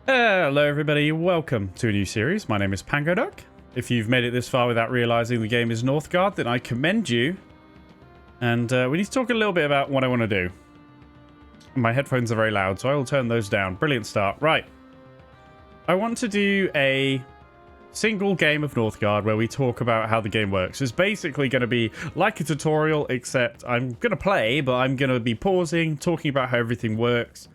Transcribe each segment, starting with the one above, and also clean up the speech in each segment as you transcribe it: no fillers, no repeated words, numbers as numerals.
Hello everybody, welcome to a new series. My name is pangoduck. If you've made it this far without realising the game is Northgard, then I commend you. And we need to talk a little bit about what I want to do. My headphones are very loud, so I will turn those down. Brilliant start. Right. I want to do a single game of Northgard where we talk about how the game works. It's basically going to be like a tutorial, except I'm going to play, but I'm going to be pausing, talking about how everything works.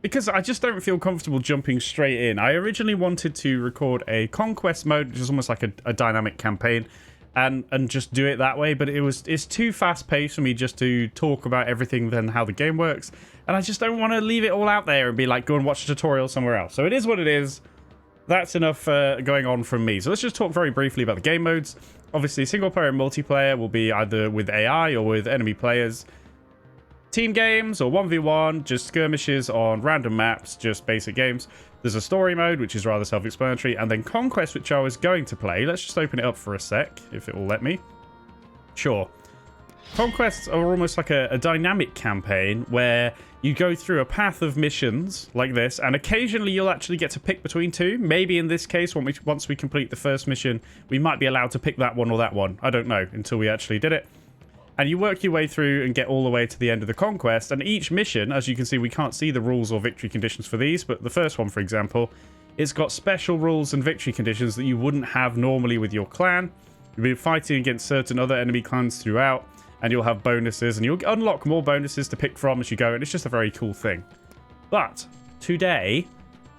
Because I just don't feel comfortable jumping straight in. I originally wanted to record a Conquest mode, which is almost like a dynamic campaign, and just do it that way, but it's too fast-paced for me just to talk about everything then how the game works, and I just don't want to leave it all out there and be like, go and watch a tutorial somewhere else. So it is what it is. That's enough going on from me. So let's just talk very briefly about the game modes. Obviously, single-player and multiplayer will be either with AI or with enemy players. Team games or 1v1, just skirmishes on random maps, just basic games. There's a story mode, which is rather self-explanatory, and then Conquest, which I was going to play. Let's just open it up for a sec, if it will let me. Sure. Conquests are almost like a dynamic campaign where you go through a path of missions like this, and occasionally you'll actually get to pick between two. Maybe in this case, once we complete the first mission, we might be allowed to pick that one or that one. I don't know until we actually did it. And you work your way through and get all the way to the end of the Conquest. And each mission, as you can see, we can't see the rules or victory conditions for these. But the first one, for example, it's got special rules and victory conditions that you wouldn't have normally with your clan. You'll be fighting against certain other enemy clans throughout. And you'll have bonuses. And you'll unlock more bonuses to pick from as you go. And it's just a very cool thing. But today,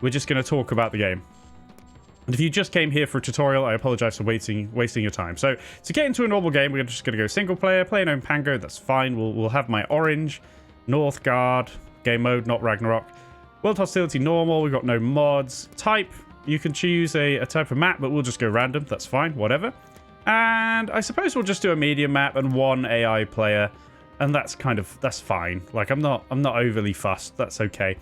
we're just going to talk about the game. And if you just came here for a tutorial, I apologize for wasting your time. So to get into a normal game, we're just going to go single player, play an own Pango. That's fine. We'll have my orange, Northgard, game mode, not Ragnarok. World hostility normal. We've got no mods. Type, you can choose a type of map, but we'll just go random. That's fine. Whatever. And I suppose we'll just do a medium map and one AI player, and that's fine. Like I'm not overly fussed. That's okay.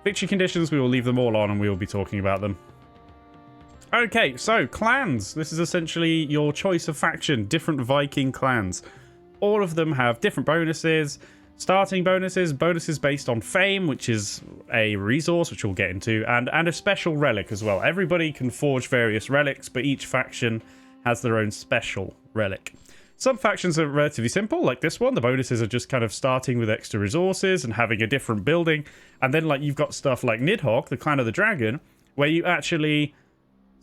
Victory conditions, we will leave them all on, and we will be talking about them. Okay, so clans. This is essentially your choice of faction, different Viking clans. All of them have different bonuses, starting bonuses based on fame, which is a resource, which we'll get into, and a special relic as well. Everybody can forge various relics, but each faction has their own special relic. Some factions are relatively simple, like this one. The bonuses are just kind of starting with extra resources and having a different building. And then like you've got stuff like Nidhogg, the clan of the dragon, where you actually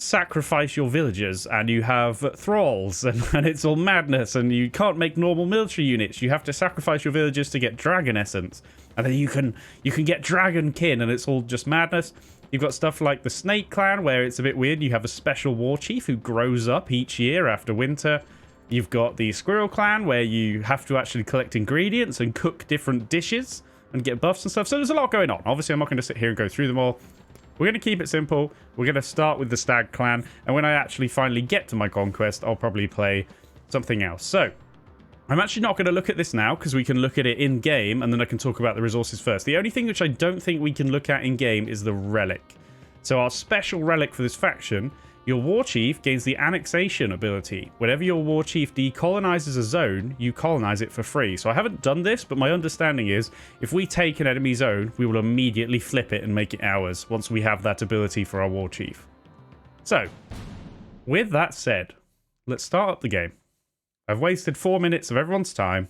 sacrifice your villagers and you have thralls and it's all madness and you can't make normal military units. You have to sacrifice your villagers to get dragon essence, and then you can get dragon kin, and it's all just madness. You've got stuff like the snake clan where it's a bit weird. You have a special war chief who grows up each year after winter. You've got the squirrel clan where you have to actually collect ingredients and cook different dishes and get buffs and stuff. So there's a lot going on. Obviously I'm not going to sit here and go through them all. We're going to keep it simple. We're going to start with the Stag Clan. And when I actually finally get to my Conquest, I'll probably play something else. So, I'm actually not going to look at this now because we can look at it in-game and then I can talk about the resources first. The only thing which I don't think we can look at in-game is the Relic. So our special Relic for this faction, your War Chief gains the Annexation ability. Whenever your War Chief decolonizes a zone, you colonize it for free. So I haven't done this, but my understanding is if we take an enemy zone, we will immediately flip it and make it ours once we have that ability for our War Chief. So, with that said, let's start up the game. I've wasted 4 minutes of everyone's time.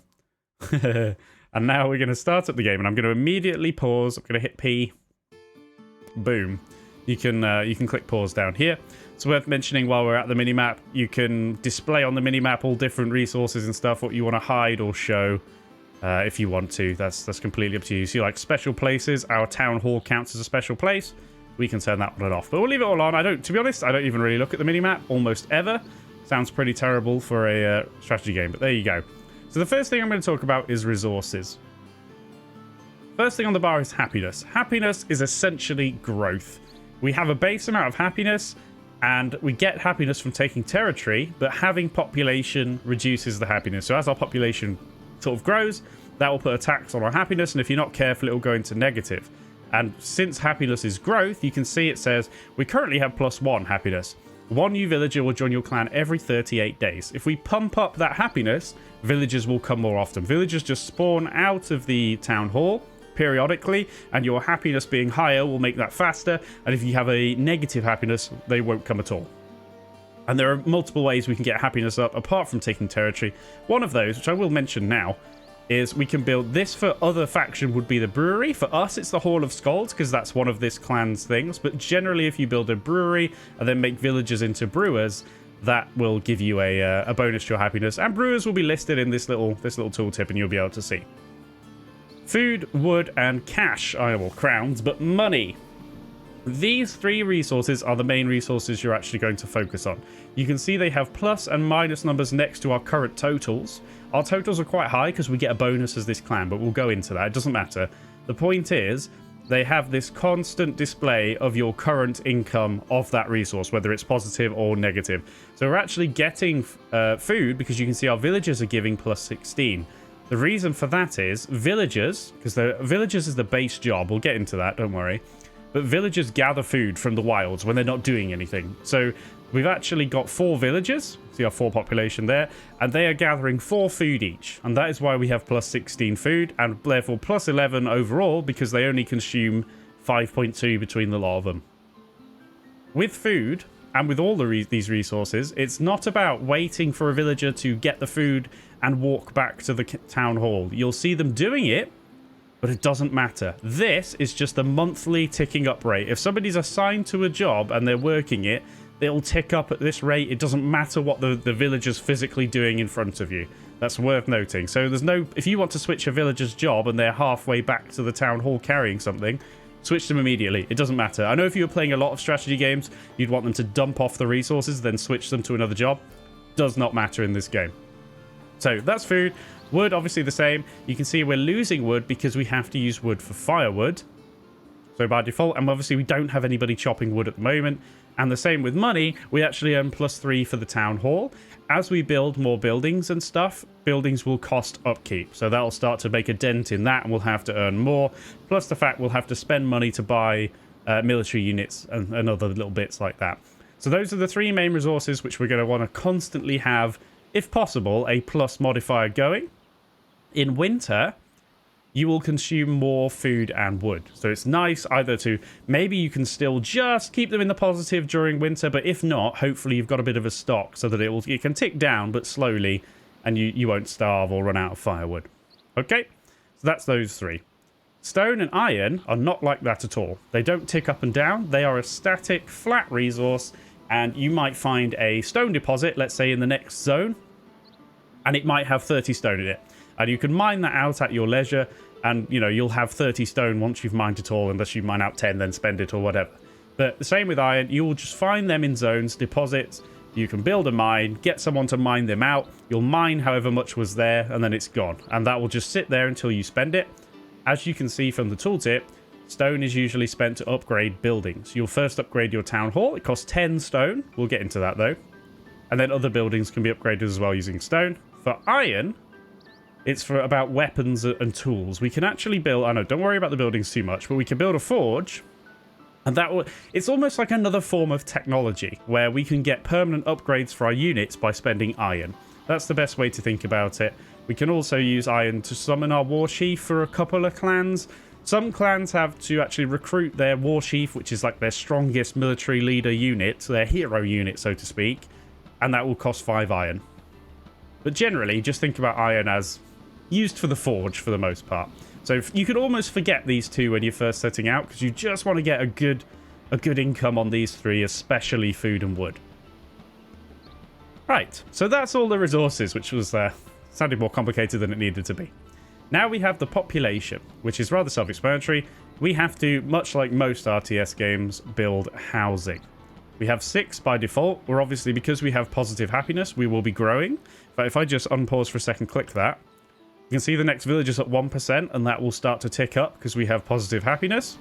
And now we're going to start up the game, and I'm going to immediately pause. I'm going to hit P. Boom. You can click pause down here. It's worth mentioning while we're at the minimap, you can display on the minimap all different resources and stuff, what you want to hide or show if you want to. That's completely up to you. So like special places, our town hall counts as a special place. We can turn that one off. But we'll leave it all on. To be honest, I don't even really look at the minimap almost ever. Sounds pretty terrible for a strategy game, but there you go. So the first thing I'm going to talk about is resources. First thing on the bar is happiness. Happiness is essentially growth. We have a base amount of happiness, and we get happiness from taking territory, but having population reduces the happiness. So as our population sort of grows, that will put a tax on our happiness, and if you're not careful, it will go into negative. And since happiness is growth, you can see it says we currently have +1 happiness. One new villager will join your clan every 38 days. If we pump up that happiness, villagers will come more often. Villagers just spawn out of the town hall, periodically, and your happiness being higher will make that faster, and if you have a negative happiness, they won't come at all. And there are multiple ways we can get happiness up apart from taking territory. One of those, which I will mention now, is we can build this. For other faction would be the brewery. For us, it's the Hall of Scowls, because that's one of this clan's things. But generally, if you build a brewery and then make villagers into brewers, that will give you a bonus to your happiness. And brewers will be listed in this little tooltip, and you'll be able to see. Food, wood, and cash. Well, crowns, but money. These three resources are the main resources you're actually going to focus on. You can see they have plus and minus numbers next to our current totals. Our totals are quite high because we get a bonus as this clan, but we'll go into that. It doesn't matter. The point is, they have this constant display of your current income of that resource, whether it's positive or negative. So we're actually getting food because you can see our villagers are giving plus 16. The reason for that is villagers, because villagers is the base job. We'll get into that, don't worry. But villagers gather food from the wilds when they're not doing anything. So we've actually got 4 villagers. See our 4 population there. And they are gathering 4 food each. And that is why we have plus 16 food. And therefore plus 11 overall, because they only consume 5.2 between the lot of them. With food, and with all these resources, it's not about waiting for a villager to get the food and walk back to the town hall. You'll see them doing it, but it doesn't matter. This is just a monthly ticking up rate. If somebody's assigned to a job and they're working it, it'll tick up at this rate. It doesn't matter what the villager's physically doing in front of you. That's worth noting. So there's no... If you want to switch a villager's job and they're halfway back to the town hall carrying something, switch them immediately. It doesn't matter. I know if you were playing a lot of strategy games, you'd want them to dump off the resources, then switch them to another job. Does not matter in this game. So that's food. Wood, obviously the same. You can see we're losing wood because we have to use wood for firewood. So by default, and obviously we don't have anybody chopping wood at the moment. And the same with money, we actually earn +3 for the town hall. As we build more buildings and stuff, buildings will cost upkeep. So that'll start to make a dent in that, and we'll have to earn more. Plus the fact we'll have to spend money to buy military units and other little bits like that. So those are the 3 main resources which we're going to want to constantly have, if possible, a plus modifier going. In winter, you will consume more food and wood. So it's nice either to... Maybe you can still just keep them in the positive during winter, but if not, hopefully you've got a bit of a stock so that it can tick down, but slowly, and you won't starve or run out of firewood. Okay? So that's those 3. Stone and iron are not like that at all. They don't tick up and down. They are a static, flat resource, and you might find a stone deposit, let's say in the next zone, and it might have 30 stone in it. And you can mine that out at your leisure, and, you know, you'll have 30 stone once you've mined it all, unless you mine out 10, then spend it or whatever. But the same with iron, you will just find them in zones, deposits. You can build a mine, get someone to mine them out. You'll mine however much was there, and then it's gone. And that will just sit there until you spend it. As you can see from the tooltip, stone is usually spent to upgrade buildings. You'll first upgrade your town hall. It costs 10 stone. We'll get into that, though. And then other buildings can be upgraded as well using stone. For iron... It's for about weapons and tools. We can actually build... I know, don't worry about the buildings too much, but we can build a forge. And that will... It's almost like another form of technology, where we can get permanent upgrades for our units by spending iron. That's the best way to think about it. We can also use iron to summon our war chief for a couple of clans. Some clans have to actually recruit their war chief, which is like their strongest military leader unit, their hero unit, so to speak. And that will cost 5 iron. But generally, just think about iron as... used for the forge for the most part. So you could almost forget these 2 when you're first setting out, because you just want to get a good income on these 3, especially food and wood. Right, so that's all the resources, which was sounded more complicated than it needed to be. Now we have the population, which is rather self-explanatory. We have to, much like most RTS games, build housing. We have 6 by default. We're obviously, because we have positive happiness, we will be growing. But if I just unpause for a second, click that, you can see the next village is at 1%, and that will start to tick up because we have positive happiness.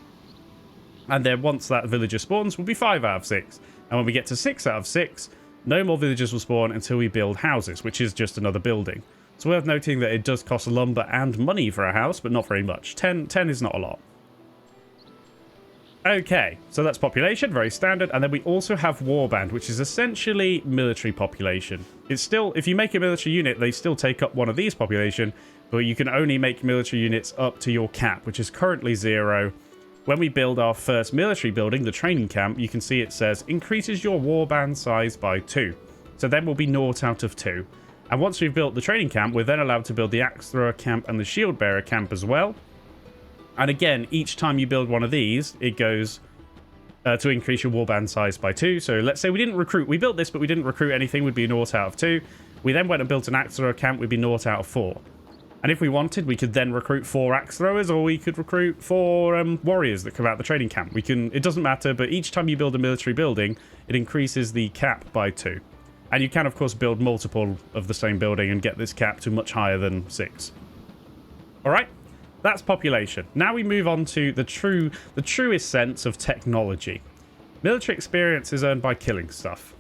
And then once that villager spawns, we'll be 5 out of 6. And when we get to 6 out of 6, no more villagers will spawn until we build houses, which is just another building. It's worth noting that it does cost lumber and money for a house, but not very much. 10 is not a lot. Okay, so that's population, very standard. And then we also have Warband, which is essentially military population. It's still, if you make a military unit, they still take up one of these population, but you can only make military units up to your cap, which is currently 0. When we build our first military building, the training camp, you can see it says increases your warband size by 2. So then we'll be 0 out of 2. And once we've built the training camp, we're then allowed to build the axe thrower camp and the shield bearer camp as well. And again, each time you build one of these, it goes to increase your warband size by 2. So let's say we didn't recruit, we built this, but we didn't recruit anything, we'd be 0 out of 2. We then went and built an axe thrower camp, we'd be 0 out of 4. And if we wanted, we could then recruit 4 axe throwers, or we could recruit 4 warriors that come out of the training camp. We can, it doesn't matter, but each time you build a military building, it increases the cap by 2. And you can, of course, build multiple of the same building and get this cap to much higher than 6. All right, that's population. Now we move on to the truest sense of technology. Military experience is earned by killing stuff.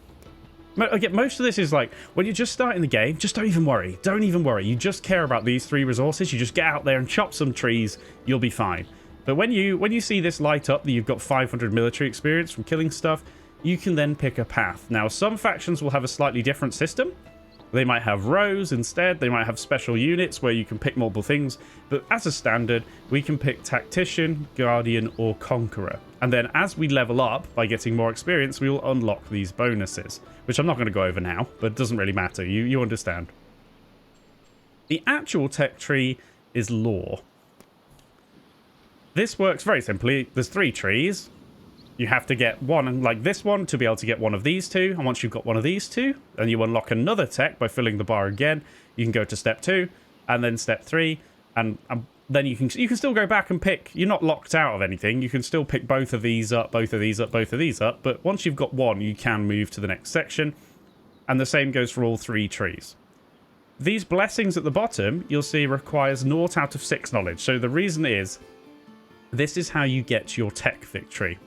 Again, most of this is like, when you're just starting the game, just don't even worry. Don't even worry. You just care about these 3 resources. You just get out there and chop some trees. You'll be fine. But when you see this light up that you've got 500 military experience from killing stuff, you can then pick a path. Now, some factions will have a slightly different system. They might have rows instead. They might have special units where you can pick multiple things. But as a standard, we can pick Tactician, Guardian, or Conqueror. And then as we level up by getting more experience, we will unlock these bonuses, which I'm not going to go over now, but it doesn't really matter. You understand. The actual tech tree is lore. This works very simply. There's 3 trees. You have to get one like this one to be able to get one of these 2. And once you've got one of these 2, then you unlock another tech by filling the bar again. You can go to step 2 and then step 3. And then you can still go back and pick. You're not locked out of anything. You can still pick both of these up, both of these up, both of these up. But once you've got one, you can move to the next section. And the same goes for all 3 trees. These blessings at the bottom, you'll see, requires 0 out of 6 knowledge. So the reason is, this is how you get your tech victory.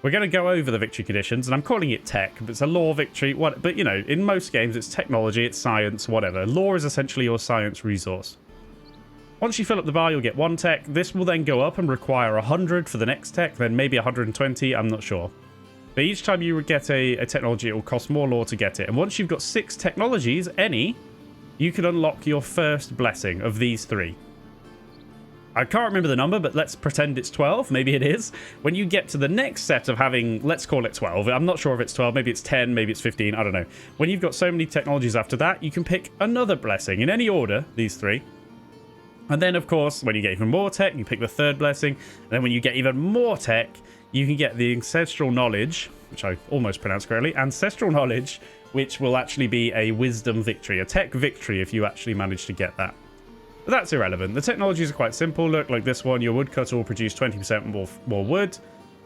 We're going to go over the victory conditions, and I'm calling it tech, but it's a lore victory. But, you know, in most games, it's technology, it's science, whatever. Lore is essentially your science resource. Once you fill up the bar, you'll get 1 tech. This will then go up and require 100 for the next tech, then maybe 120, I'm not sure. But each time you get a technology, it will cost more lore to get it. And once you've got 6 technologies, you can unlock your first blessing of these 3. I can't remember the number, but let's pretend it's 12. Maybe it is. When you get to the next set of having, let's call it 12. I'm not sure if it's 12. Maybe it's 10. Maybe it's 15. I don't know. When you've got so many technologies after that, you can pick another blessing in any order, these 3. And then, of course, when you get even more tech, you pick the 3rd blessing. And then when you get even more tech, you can get the Ancestral Knowledge, which I almost pronounced correctly, Ancestral Knowledge, which will actually be a Wisdom victory, a tech victory if you actually manage to get that. But that's irrelevant. The technologies are quite simple. Look, like this one, your woodcutter will produce 20% more wood.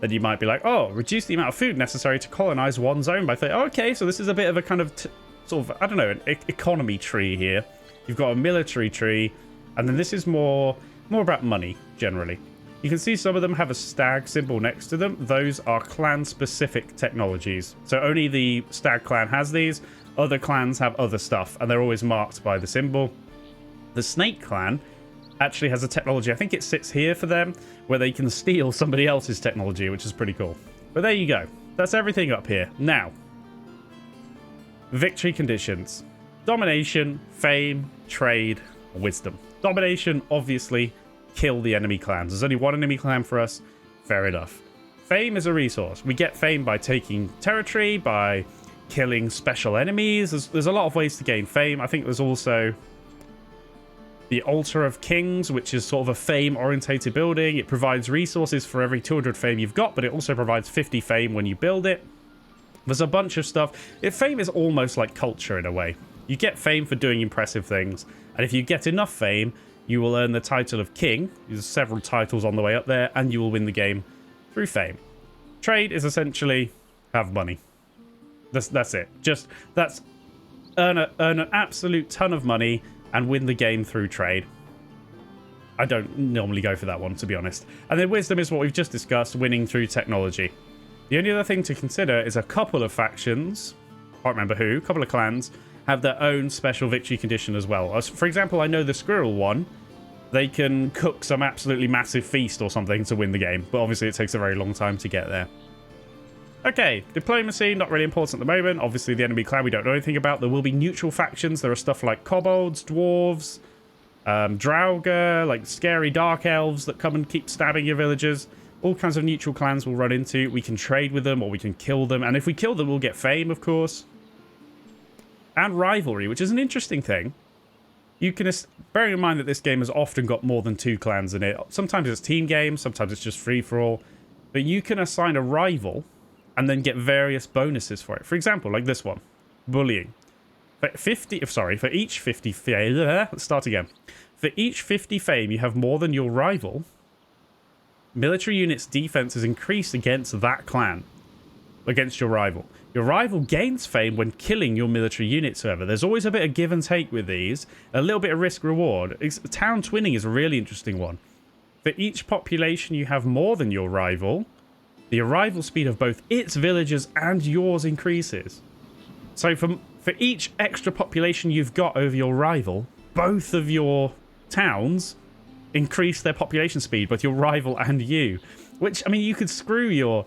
Then you might be like, oh, reduce the amount of food necessary to colonize one zone by 30. Oh, okay, so this is a bit of a kind of, sort of, I don't know, an economy tree here. You've got a military tree, and then this is more about money, generally. You can see some of them have a stag symbol next to them. Those are clan-specific technologies. So only the Stag Clan has these. Other clans have other stuff, and they're always marked by the symbol. The Snake Clan actually has a technology, I think it sits here for them, where they can steal somebody else's technology, which is pretty cool. But there you go. That's everything up here. Now, victory conditions. Domination, fame, trade, wisdom. Domination, obviously, kill the enemy clans. There's only one enemy clan for us. Fair enough. Fame is a resource. We get fame by taking territory, by killing special enemies. There's a lot of ways to gain fame. I think there's also the Altar of Kings, which is sort of a fame-orientated building. It provides resources for every 200 fame you've got, but it also provides 50 fame when you build it. There's a bunch of stuff. Fame is almost like culture in a way. You get fame for doing impressive things, and if you get enough fame, you will earn the title of King. There's several titles on the way up there, and you will win the game through fame. Trade is essentially have money. That's it. That's earn an absolute ton of money and win the game through trade. I don't normally go for that one, to be honest. And then wisdom is what we've just discussed, winning through technology. The only other thing to consider is a couple of factions, I can't remember who, a couple of clans, have their own special victory condition as well. For example, I know the Squirrel one they can cook some absolutely massive feast or something to win the game. But obviously it takes a very long time to get there. Okay, diplomacy, not really important at the moment. Obviously the enemy clan we don't know anything about. There will be neutral factions. There are stuff like kobolds, dwarves, Draugr, like scary dark elves that come and keep stabbing your villagers. All kinds of neutral clans we'll run into. We can trade with them or we can kill them. And if we kill them, we'll get fame, of course. And rivalry, which is an interesting thing. You can, bearing in mind that this game has often got more than 2 clans in it. Sometimes it's team games, sometimes it's just free-for-all. But you can assign a rival and then get various bonuses for it. For example, like this one. Bullying. For each 50 fame... Let's start again. For each 50 fame you have more than your rival, military units' defense is increased against that clan. Against your rival. Your rival gains fame when killing your military units, however. There's always a bit of give and take with these. A little bit of risk-reward. Town twinning is a really interesting one. For each population you have more than your rival, the arrival speed of both its villagers and yours increases. So for each extra population you've got over your rival, both of your towns increase their population speed, both your rival and you. Which, I mean, you could screw your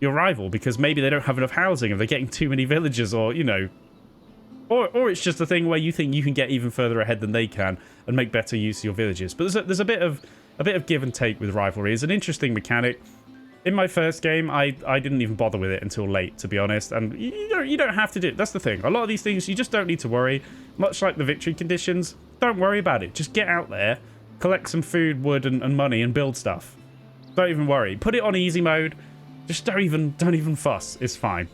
rival because maybe they don't have enough housing, or they're getting too many villagers, or, you know, or it's just a thing where you think you can get even further ahead than they can and make better use of your villages. But there's a bit of give and take with rivalry. It's an interesting mechanic. In my first game, I didn't even bother with it until late, to be honest. And you don't have to do it. That's the thing. A lot of these things, you just don't need to worry. Much like the victory conditions, don't worry about it. Just get out there, collect some food, wood, and money, and build stuff. Don't even worry. Put it on easy mode. Just don't even fuss. It's fine.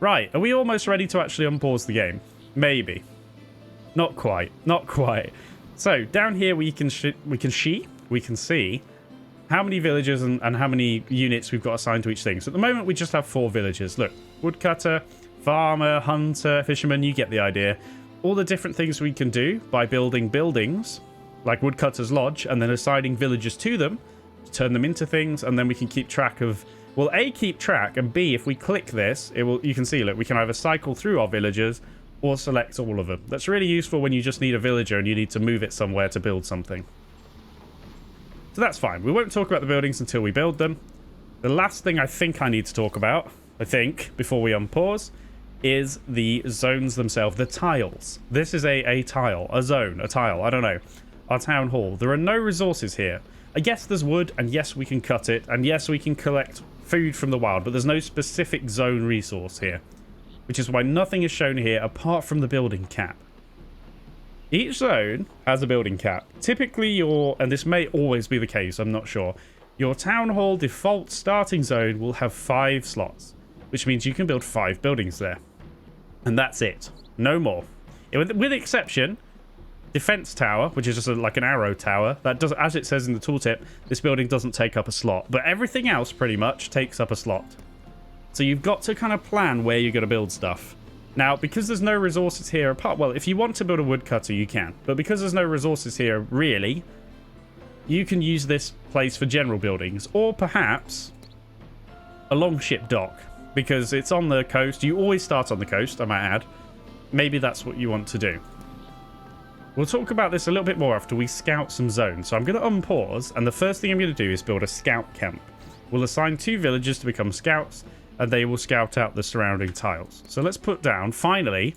Right. Are we almost ready to actually unpause the game? Maybe. Not quite. Not quite. So down here we can see how many villagers and how many units we've got assigned to each thing. So at the moment, we just have 4 villagers. Look, woodcutter, farmer, hunter, fisherman, you get the idea. All the different things we can do by building buildings, like Woodcutter's Lodge, and then assigning villagers to them, to turn them into things, and then we can keep track of... Well, A, keep track, and B, if we click this, it will. You can see, look, we can either cycle through our villagers or select all of them. That's really useful when you just need a villager and you need to move it somewhere to build something. So that's fine. We won't talk about the buildings until we build them. The last thing I think I need to talk about, before we unpause, is the zones themselves, the tiles. This is a tile, a zone, a tile, I don't know. Our town hall. There are no resources here. Yes, there's wood, and yes, we can cut it, and yes, we can collect food from the wild, but there's no specific zone resource here, which is why nothing is shown here apart from the building cap. Each zone has a building cap. Typically and this may always be the case, I'm not sure, your town hall default starting zone will have 5 slots, which means you can build 5 buildings there. And that's it. No more. With exception, defense tower, which is just like an arrow tower, that does, as it says in the tooltip, this building doesn't take up a slot, but everything else pretty much takes up a slot. So you've got to kind of plan where you're going to build stuff. Now, because there's no resources here well, if you want to build a woodcutter, you can. But because there's no resources here, really, you can use this place for general buildings. Or perhaps a longship dock, because it's on the coast. You always start on the coast, I might add. Maybe that's what you want to do. We'll talk about this a little bit more after we scout some zones. So I'm going to unpause, and the first thing I'm going to do is build a scout camp. We'll assign 2 villagers to become scouts, and they will scout out the surrounding tiles. So let's put down, finally,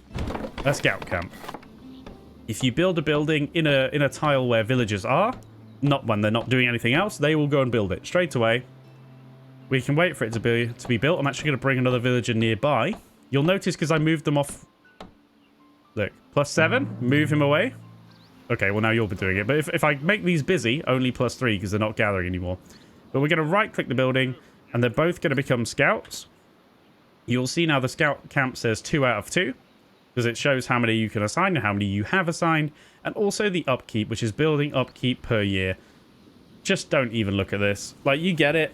a scout camp. If you build a building in a tile where villagers are, not when they're not doing anything else, they will go and build it straight away. We can wait for it to be built. I'm actually going to bring another villager nearby. You'll notice because I moved them off... Look, +7, move him away. Okay, well now you'll be doing it. But if I make these busy, only +3 because they're not gathering anymore. But we're going to right-click the building, and they're both going to become scouts. You'll see now the scout camp says 2 out of 2, because it shows how many you can assign and how many you have assigned, and also the upkeep, which is building upkeep per year. Just don't even look at this. Like, you get it.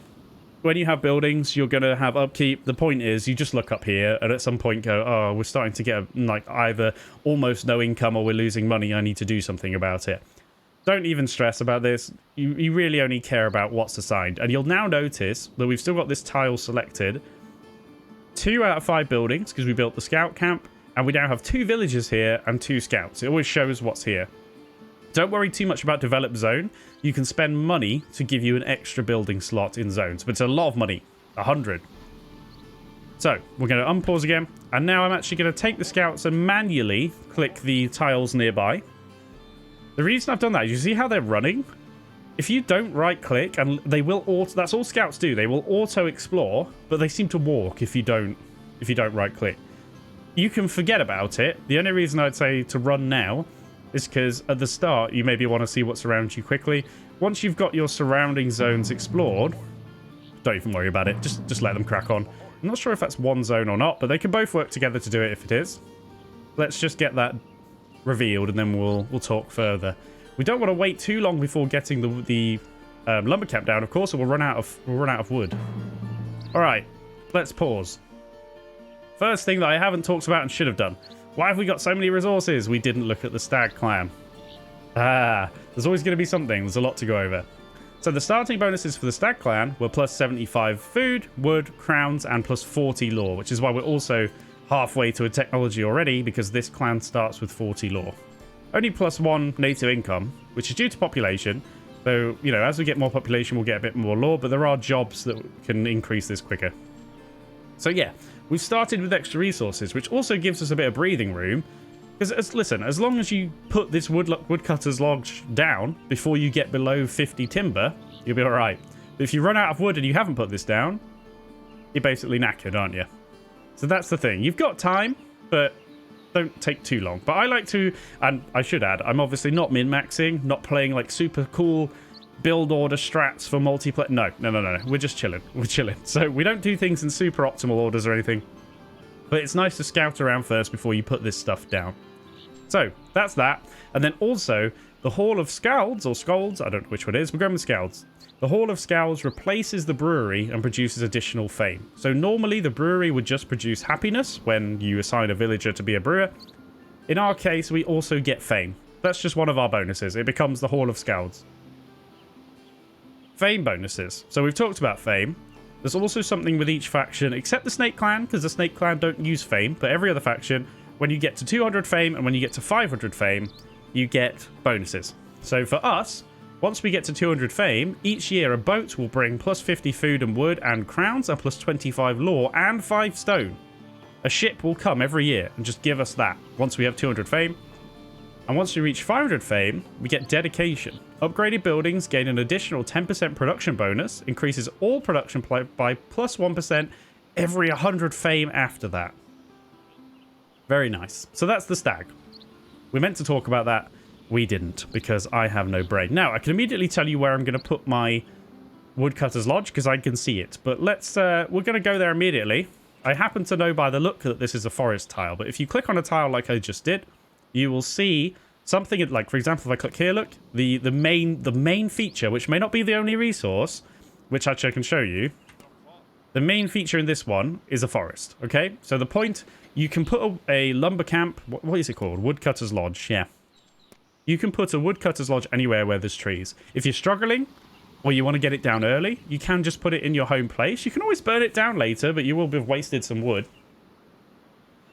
When you have buildings, you're going to have upkeep. The point is, you just look up here, and at some point go, oh, we're starting to get, like, either almost no income or we're losing money. I need to do something about it. Don't even stress about this. You really only care about what's assigned. And you'll now notice that we've still got this tile selected. 2 out of 5 buildings, because we built the scout camp. And we now have 2 villagers here and 2 scouts. It always shows what's here. Don't worry too much about develop zone. You can spend money to give you an extra building slot in zones, but it's a lot of money, 100. So we're going to unpause again, and now I'm actually going to take the scouts and manually click the tiles nearby. The reason I've done that is you see how they're running? If you don't right click, and they will auto, that's all scouts do, they will auto explore, but they seem to walk if you don't right click. You can forget about it. The only reason I'd say to run now is because at the start you maybe want to see what's around you quickly. Once you've got your surrounding zones explored, don't even worry about it. Just let them crack on. I'm not sure if that's one zone or not, but they can both work together to do it if it is. Let's just get that revealed and then we'll talk further. We don't want to wait too long before getting the lumber camp down, of course, or we'll run out of wood. All right, let's pause. First thing that I haven't talked about and should have done. Why have we got so many resources? We didn't look at the Stag Clan. There's always going to be something. There's a lot to go over. So the starting bonuses for the Stag Clan were plus 75 food, wood, crowns, and plus 40 lore, which is why we're also halfway to a technology already, because this clan starts with 40 lore. Only plus 1 native income, which is due to population. So, you know, as we get more population, we'll get a bit more lore, but there are jobs that can increase this quicker. So yeah, we've started with extra resources, which also gives us a bit of breathing room. Because, listen, as long as you put this woodcutter's lodge down before you get below 50 timber, you'll be alright. But if you run out of wood and you haven't put this down, you're basically knackered, aren't you? So that's the thing. You've got time, but don't take too long. But I like to, and I should add, I'm obviously not min-maxing, not playing like super cool build order strats for multiplayer. No. We're just chilling. We're chilling. So we don't do things in super optimal orders or anything. But it's nice to scout around first before you put this stuff down. So that's that. And then also the Hall of Scowls, or Scowls, I don't know which one it is. We're going with Scowls. The Hall of Scowls replaces the brewery and produces additional fame. So normally the brewery would just produce happiness when you assign a villager to be a brewer. In our case, we also get fame. That's just one of our bonuses. It becomes the Hall of Scowls. Fame bonuses. So we've talked about fame. There's also something with each faction, except the Snake Clan, because the Snake Clan don't use fame, but every other faction, when you get to 200 fame and when you get to 500 fame, you get bonuses. So for us, once we get to 200 fame, each year a boat will bring plus 50 food and wood and crowns and plus 25 lore and 5 stone. A ship will come every year and just give us that once we have 200 fame. And once we reach 500 fame, we get dedication. Upgraded buildings gain an additional 10% production bonus, increases all production by plus 1% every 100 fame after that. Very nice. So that's the stag. We meant to talk about that. We didn't, because I have no brain. Now, I can immediately tell you where I'm going to put my woodcutter's lodge, because I can see it. But we're going to go there immediately. I happen to know by the look that this is a forest tile, but if you click on a tile like I just did, you will see something like, for example, if I click here, look, the main feature, which may not be the only resource, which actually I can show you. The main feature in this one is a forest, okay? So the point, you can put a lumber camp, what is it called? Woodcutter's Lodge, yeah. You can put a woodcutter's lodge anywhere where there's trees. If you're struggling, or you want to get it down early, you can just put it in your home place. You can always burn it down later, but you will have wasted some wood.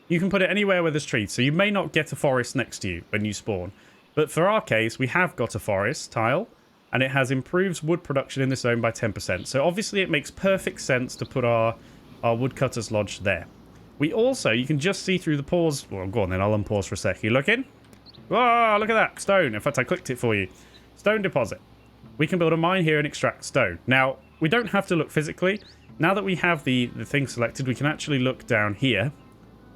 You can put it anywhere where there's trees, so you may not get a forest next to you when you spawn. But for our case, we have got a forest tile, and it has improved wood production in this zone by 10%. So obviously it makes perfect sense to put our woodcutter's lodge there. We also, you can just see through the pause. Well, go on then, I'll unpause for a sec. You looking? Oh, look at that, stone. In fact, I clicked it for you. Stone deposit. We can build a mine here and extract stone. Now, we don't have to look physically. Now that we have the thing selected, we can actually look down here.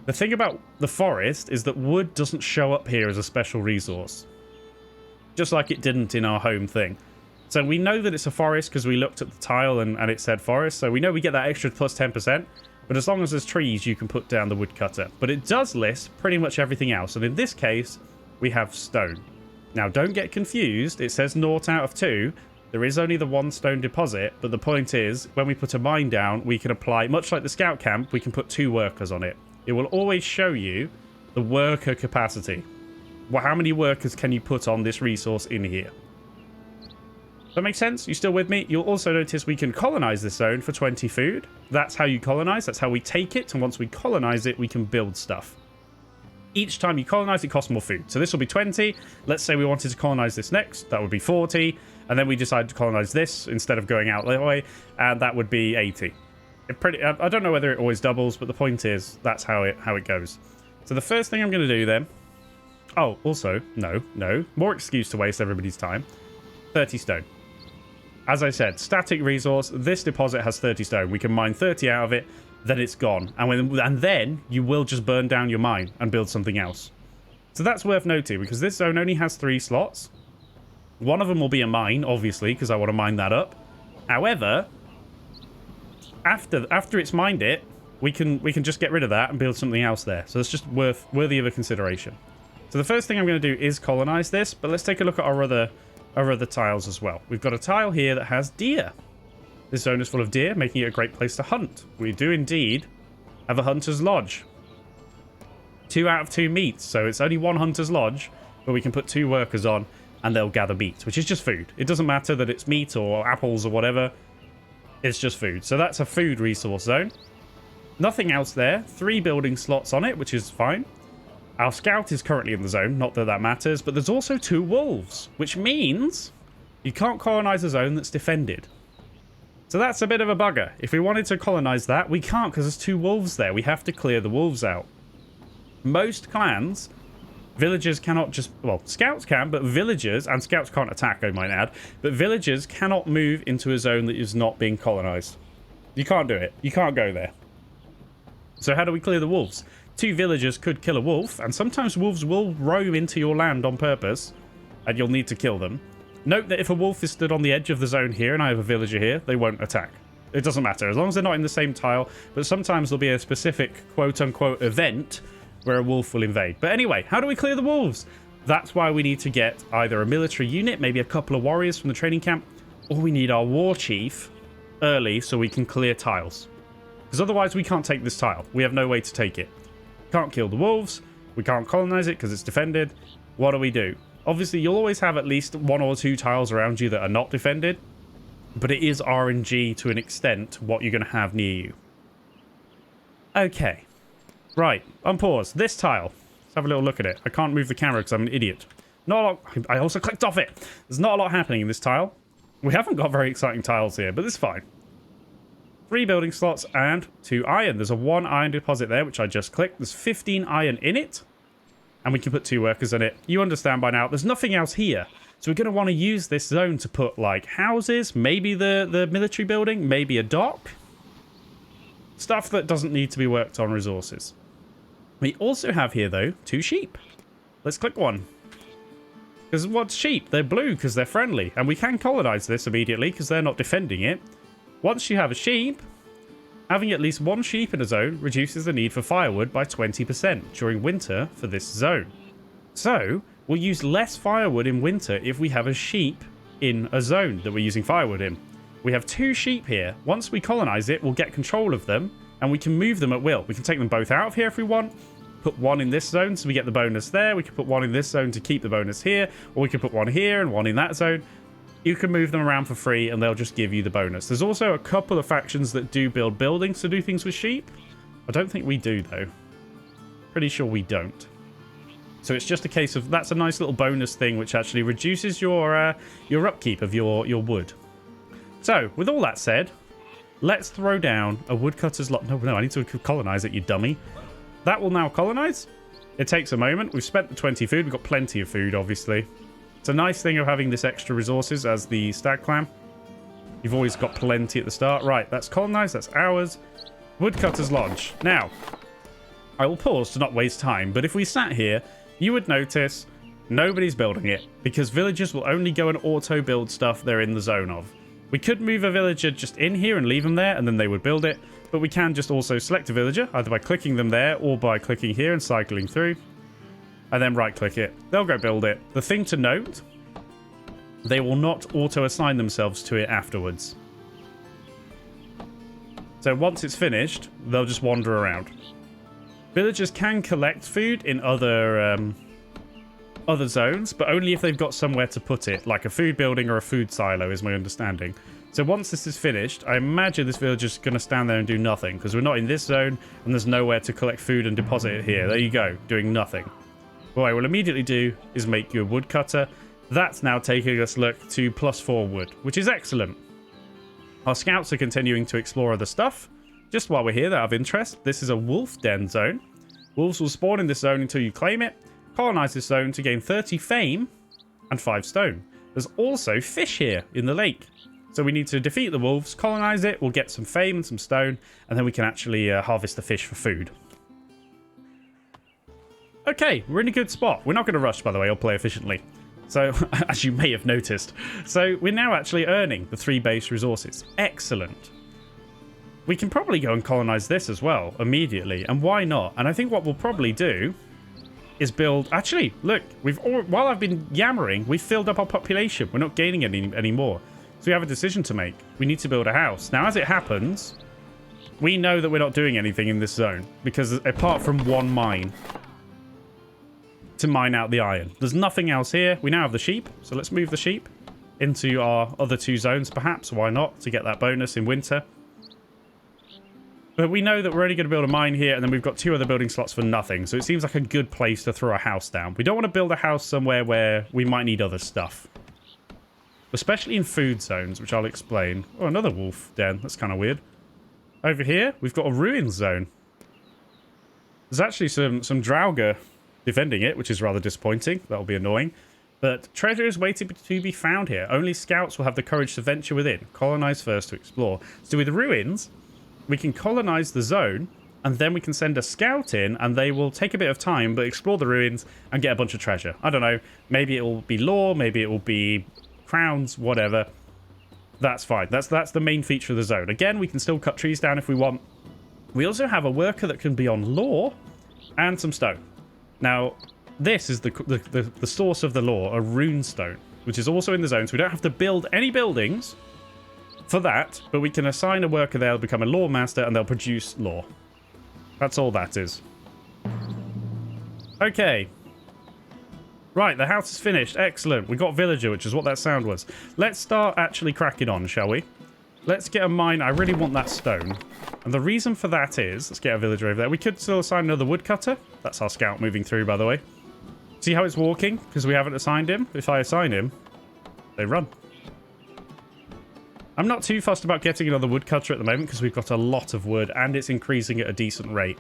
The thing about the forest is that wood doesn't show up here as a special resource. Just like it didn't in our home thing. So we know that it's a forest because we looked at the tile and it said forest. So we know we get that extra plus 10%. But as long as there's trees, you can put down the woodcutter. But it does list pretty much everything else. And in this case, we have stone. Now, don't get confused. It says 0 out of 2. There is only the 1 stone deposit. But the point is, when we put a mine down, we can apply, much like the scout camp, we can put 2 workers on it. It will always show you the worker capacity. Well, how many workers can you put on this resource in here? Does that make sense? You still with me? You'll also notice we can colonize this zone for 20 food. That's how you colonize. That's how we take it. And once we colonize it, we can build stuff. each time you colonize, it costs more food. So this will be 20. Let's say we wanted to colonize this next. That would be 40. And then we decide to colonize this instead of going out that way. And that would be 80. I don't know whether it always doubles, but the point is that's how it goes. So the first thing I'm going to do then... Oh, also, no. More excuse to waste everybody's time. 30 stone. As I said, static resource. This deposit has 30 stone. We can mine 30 out of it, then it's gone. And then you will just burn down your mine and build something else. So that's worth noting, because this zone only has 3 slots. One of them will be a mine, obviously, because I want to mine that up. However, after it's mined it, we can just get rid of that and build something else there. So it's just worthy of a consideration. So the first thing I'm going to do is colonize this, but let's take a look at our other tiles as well. We've got a tile here that has deer. This zone is full of deer, making it a great place to hunt. We do indeed have a hunter's lodge. 2 out of 2 meats, so it's only 1 hunter's lodge, but we can put 2 workers on and they'll gather meat, which is just food. It doesn't matter that it's meat or apples or whatever. It's just food. So that's a food resource zone. Nothing else there. 3 building slots on it, which is fine. Our scout is currently in the zone, not that that matters, but there's also 2 wolves, which means you can't colonize a zone that's defended. So that's a bit of a bugger. If we wanted to colonize that, we can't because there's 2 wolves there. We have to clear the wolves out. Most clans, villagers cannot just... Well, scouts can, but villagers... And scouts can't attack, I might add. But villagers cannot move into a zone that is not being colonized. You can't do it. You can't go there. So how do we clear the wolves? 2 villagers could kill a wolf, and sometimes wolves will roam into your land on purpose, and you'll need to kill them. Note that if a wolf is stood on the edge of the zone here, and I have a villager here, they won't attack. It doesn't matter, as long as they're not in the same tile, but sometimes there'll be a specific quote-unquote event where a wolf will invade. But anyway, how do we clear the wolves? That's why we need to get either a military unit, maybe a couple of warriors from the training camp, or we need our war chief early so we can clear tiles. Because otherwise we can't take this tile. We have no way to take it. Can't kill the wolves. We can't colonize it because it's defended. What do? Obviously, you'll always have at least 1 or 2 tiles around you that are not defended. But it is RNG to an extent what you're going to have near you. Okay. Right. Unpause. This tile. Let's have a little look at it. I can't move the camera because I'm an idiot. Not a lot. I also clicked off it. There's not a lot happening in this tile. We haven't got very exciting tiles here, but it's fine. 3 building slots and 2 iron. There's a 1 iron deposit there, which I just clicked. There's 15 iron in it. And we can put 2 workers in it. You understand by now. There's nothing else here. So we're going to want to use this zone to put, like, houses. Maybe the military building. Maybe a dock. Stuff that doesn't need to be worked on resources. We also have here, though, 2 sheep. Let's click 1. Because what's sheep? They're blue because they're friendly. And we can colonize this immediately because they're not defending it. Once you have a sheep, having at least 1 sheep in a zone reduces the need for firewood by 20% during winter for this zone. So, we'll use less firewood in winter if we have a sheep in a zone that we're using firewood in. We have 2 sheep here. Once we colonize it, we'll get control of them, and we can move them at will. We can take them both out of here if we want, put 1 in this zone so we get the bonus there. We can put 1 in this zone to keep the bonus here, or we can put 1 here and 1 in that zone. You can move them around for free and they'll just give you the bonus. There's also a couple of factions that do build buildings to do things with sheep. I don't think we do, though. Pretty sure we don't. So it's just a case of that's a nice little bonus thing which actually reduces your upkeep of your wood. So, with all that said, let's throw down a woodcutter's lot. No, I need to colonize it, you dummy. That will now colonize. It takes a moment. We've spent the 20 food. We've got plenty of food, obviously. It's a nice thing of having this extra resources as the Stag Clan. You've always got plenty at the start. Right, that's colonized. That's ours. Woodcutter's Lodge. Now, I will pause to not waste time, but if we sat here, you would notice nobody's building it because villagers will only go and auto-build stuff they're in the zone of. We could move a villager just in here and leave them there, and then they would build it, but we can just also select a villager, either by clicking them there or by clicking here and cycling through. And then right-click it. They'll go build it. The thing to note, they will not auto-assign themselves to it afterwards. So once it's finished, they'll just wander around. Villagers can collect food in other other zones, but only if they've got somewhere to put it, like a food building or a food silo is my understanding. So once this is finished, I imagine this village is going to stand there and do nothing, because we're not in this zone, and there's nowhere to collect food and deposit it here. There you go, doing nothing. What I will immediately do is make you a woodcutter. That's now taking us, look, to +4 wood, which is excellent. Our scouts are continuing to explore other stuff. Just while we're here, out of interest, this is a wolf den zone. Wolves will spawn in this zone until you claim it. Colonize this zone to gain 30 fame and 5 stone. There's also fish here in the lake. So we need to defeat the wolves, colonize it, we'll get some fame and some stone, and then we can actually harvest the fish for food. Okay, we're in a good spot. We're not going to rush, by the way, or play efficiently. So, as you may have noticed. So, we're now actually earning the 3 base resources. Excellent. We can probably go and colonize this as well, immediately. And why not? And I think what we'll probably do is build... Actually, look, while I've been yammering, we've filled up our population. We're not gaining any more. So we have a decision to make. We need to build a house. Now, as it happens, we know that we're not doing anything in this zone. Because apart from one mine to mine out the iron, there's nothing else here. We now have the sheep. So let's move the sheep into our other 2 zones, perhaps. Why not? To get that bonus in winter. But we know that we're only going to build a mine here, and then we've got 2 other building slots for nothing. So it seems like a good place to throw a house down. We don't want to build a house somewhere where we might need other stuff. Especially in food zones, which I'll explain. Oh, another wolf den. That's kind of weird. Over here, we've got a ruin zone. There's actually some Draugr defending it, which is rather disappointing. That'll be annoying. But treasure is waiting to be found here. Only scouts will have the courage to venture within. Colonize first to explore. So with the ruins, we can colonize the zone, and then we can send a scout in, and they will take a bit of time, but explore the ruins and get a bunch of treasure. I don't know. Maybe it will be lore. Maybe it will be crowns. Whatever. That's fine. That's the main feature of the zone. Again, we can still cut trees down if we want. We also have a worker that can be on lore and some stone. Now, this is the source of the lore, a rune stone, which is also in the zone, so we don't have to build any buildings for that, but we can assign a worker there, they'll become a lore master, and they'll produce lore. That's all that is. Okay. Right, the house is finished. Excellent. We got villager, which is what that sound was. Let's start actually cracking on, shall we? Let's get a mine. I really want that stone. And the reason for that is... Let's get a villager over there. We could still assign another woodcutter. That's our scout moving through, by the way. See how it's walking? Because we haven't assigned him. If I assign him, they run. I'm not too fussed about getting another woodcutter at the moment because we've got a lot of wood and it's increasing at a decent rate.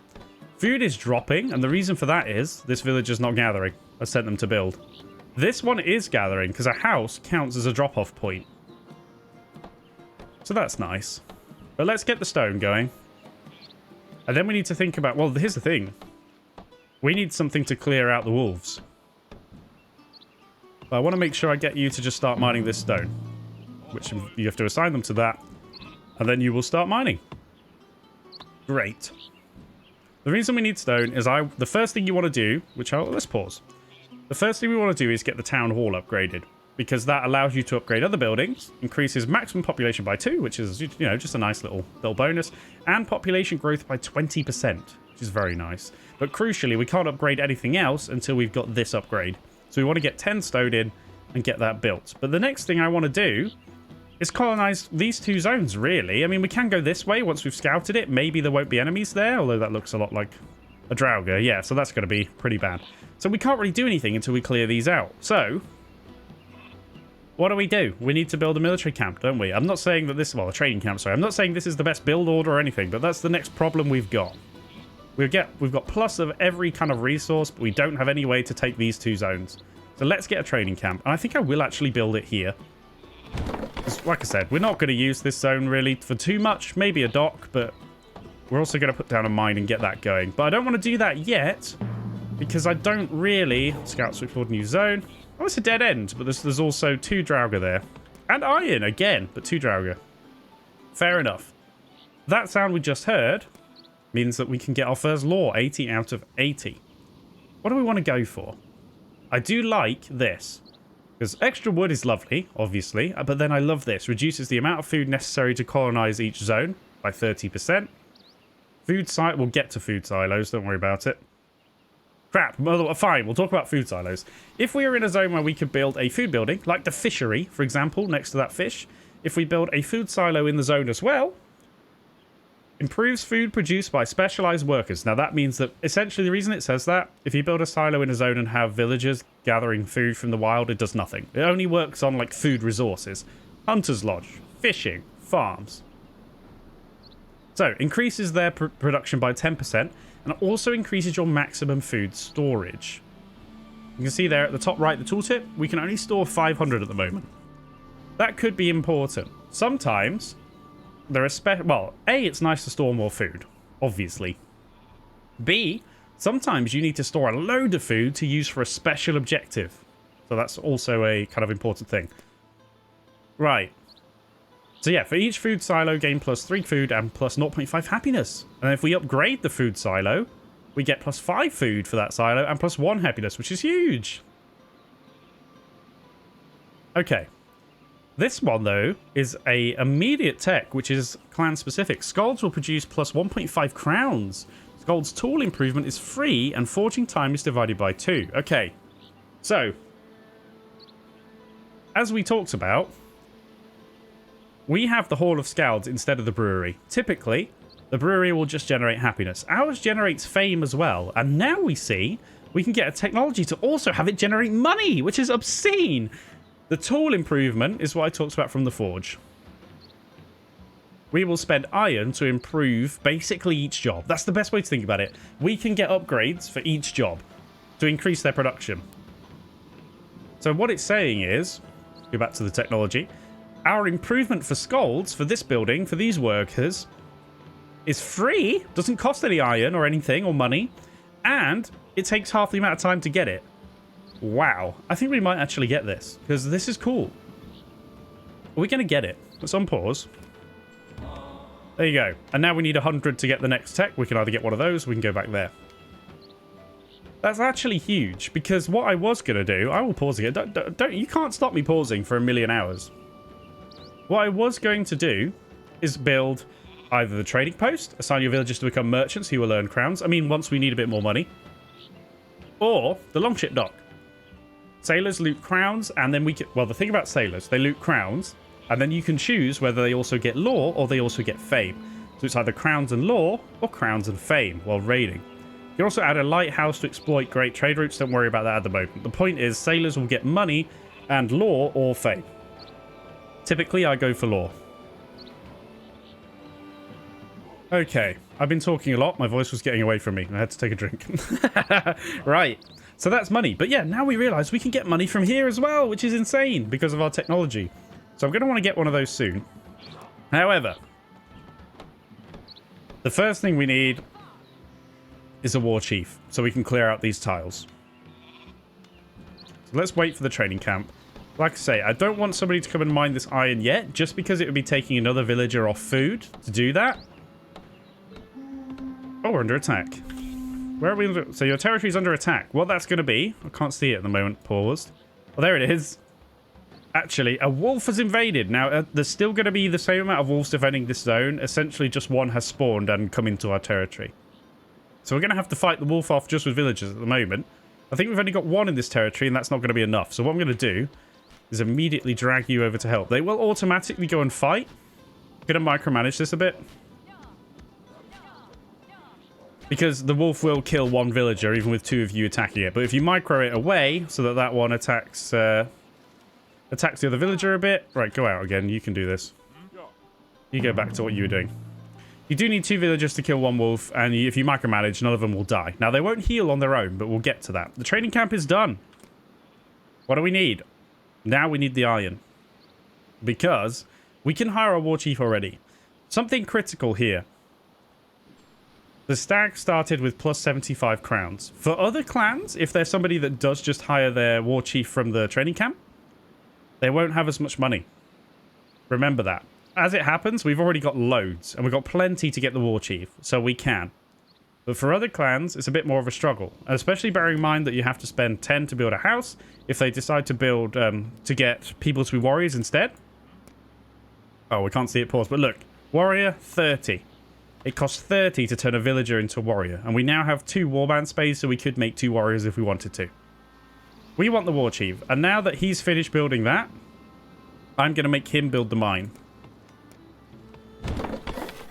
Food is dropping, and the reason for that is this villager's not gathering. I sent them to build. This one is gathering because a house counts as a drop-off point. So that's nice. But let's get the stone going. And then we need to think about... Well, here's the thing. We need something to clear out the wolves. But I want to make sure I get you to just start mining this stone. Which you have to assign them to that. And then you will start mining. Great. The reason we need stone is the first thing you want to do, let's pause. The first thing we want to do is get the town hall upgraded. Because that allows you to upgrade other buildings, increases maximum population by 2, which is, you know, just a nice little bonus, and population growth by 20%, which is very nice. But crucially, we can't upgrade anything else until we've got this upgrade. So we want to get 10 stone in and get that built. But the next thing I want to do is colonize these 2 zones, really. I mean, we can go this way once we've scouted it. Maybe there won't be enemies there, although that looks a lot like a Draugr. Yeah, so that's going to be pretty bad. So we can't really do anything until we clear these out. So... what do? We need to build a military camp, don't we? I'm not saying that this... Well, a training camp, sorry. I'm not saying this is the best build order or anything, but that's the next problem we've got. We've got plus of every kind of resource, but we don't have any way to take these 2 zones. So let's get a training camp. And I think I will actually build it here. Because, like I said, we're not going to use this zone, really, for too much. Maybe a dock, but we're also going to put down a mine and get that going. But I don't want to do that yet, because I don't really... Scout switchboard new zone... Oh, it's a dead end, but there's also 2 Draugr there. And iron, again, but 2 Draugr. Fair enough. That sound we just heard means that we can get our first lore, 80 out of 80. What do we want to go for? I do like this. Because extra wood is lovely, obviously, but then I love this. Reduces the amount of food necessary to colonize each zone by 30%. We'll get to food silos, don't worry about it. Crap. Well, fine, we'll talk about food silos. If we are in a zone where we could build a food building, like the fishery, for example, next to that fish, if we build a food silo in the zone as well, improves food produced by specialized workers. Now, that means that essentially the reason it says that, if you build a silo in a zone and have villagers gathering food from the wild, it does nothing. It only works on, like, food resources. Hunter's Lodge, fishing, farms. So, increases their production by 10%, and it also increases your maximum food storage. You can see there at the top right, the tooltip, we can only store 500 at the moment. That could be important. Sometimes, there are well, A, it's nice to store more food, obviously. B, sometimes you need to store a load of food to use for a special objective. So that's also a kind of important thing. Right. So yeah, for each food silo, gain plus 3 food and plus 0.5 happiness. And if we upgrade the food silo, we get plus 5 food for that silo and plus 1 happiness, which is huge. Okay. This one, though, is a immediate tech, which is clan-specific. Scowls will produce plus 1.5 crowns. Scowls' tool improvement is free, and forging time is divided by 2. Okay. So, as we talked about, we have the Hall of Scowls instead of the brewery. Typically, the brewery will just generate happiness. Ours generates fame as well. And now we see we can get a technology to also have it generate money, which is obscene. The tool improvement is what I talked about from the forge. We will spend iron to improve basically each job. That's the best way to think about it. We can get upgrades for each job to increase their production. So what it's saying is, go back to the technology, our improvement for Scowls, for this building, for these workers, is free, doesn't cost any iron or anything or money, and it takes half the amount of time to get it. Wow. I think we might actually get this, because this is cool. Are we going to get it? Let's unpause. There you go. And now we need 100 to get the next tech. We can either get one of those, or we can go back there. That's actually huge, because what I was going to do, I will pause again. You can't stop me pausing for a million hours. What I was going to do is build either the trading post, assign your villagers to become merchants who will earn crowns. I mean, once we need a bit more money. Or the longship dock. Sailors loot crowns, and then we can... Well, the thing about sailors, they loot crowns, and then you can choose whether they also get lore or they also get fame. So it's either crowns and lore or crowns and fame while raiding. You can also add a lighthouse to exploit great trade routes. Don't worry about that at the moment. The point is, sailors will get money and lore or fame. Typically, I go for lore. Okay, I've been talking a lot. My voice was getting away from me. I had to take a drink. Right, so that's money. But yeah, now we realize we can get money from here as well, which is insane because of our technology. So I'm going to want to get one of those soon. However, the first thing we need is a war chief, so we can clear out these tiles. So let's wait for the training camp. Like I say, I don't want somebody to come and mine this iron yet, just because it would be taking another villager off food to do that. Oh, we're under attack. Where are we? So your territory is under attack. What that's going to be, I can't see it at the moment. Paused. Oh, there it is. Actually, a wolf has invaded. Now, there's still going to be the same amount of wolves defending this zone. Essentially, just one has spawned and come into our territory. So we're going to have to fight the wolf off just with villagers at the moment. I think we've only got one in this territory, and that's not going to be enough. So what I'm going to do is immediately drag you over to help. They will automatically go and fight. I'm going to micromanage this a bit. Because the wolf will kill one villager, even with 2 of you attacking it. But if you micro it away, so that that one attacks the other villager a bit. Right, go out again. You can do this. You go back to what you were doing. You do need 2 villagers to kill 1 wolf, and if you micromanage, none of them will die. Now, they won't heal on their own, but we'll get to that. The training camp is done. What do we need? Now we need the iron. Because we can hire a war chief already. Something critical here. The stag started with plus 75 crowns. For other clans, if there's somebody that does just hire their war chief from the training camp, they won't have as much money. Remember that. As it happens, we've already got loads, and we've got plenty to get the war chief, so we can. But for other clans, it's a bit more of a struggle, especially bearing in mind that you have to spend 10 to build a house if they decide to build, to get people to be warriors instead. Oh, we can't see it pause, but look, warrior 30. it costs 30 to turn a villager into a warrior. And we now have 2 warband space, so we could make 2 warriors if we wanted to. We want the war chief. And now that he's finished building that, I'm going to make him build the mine.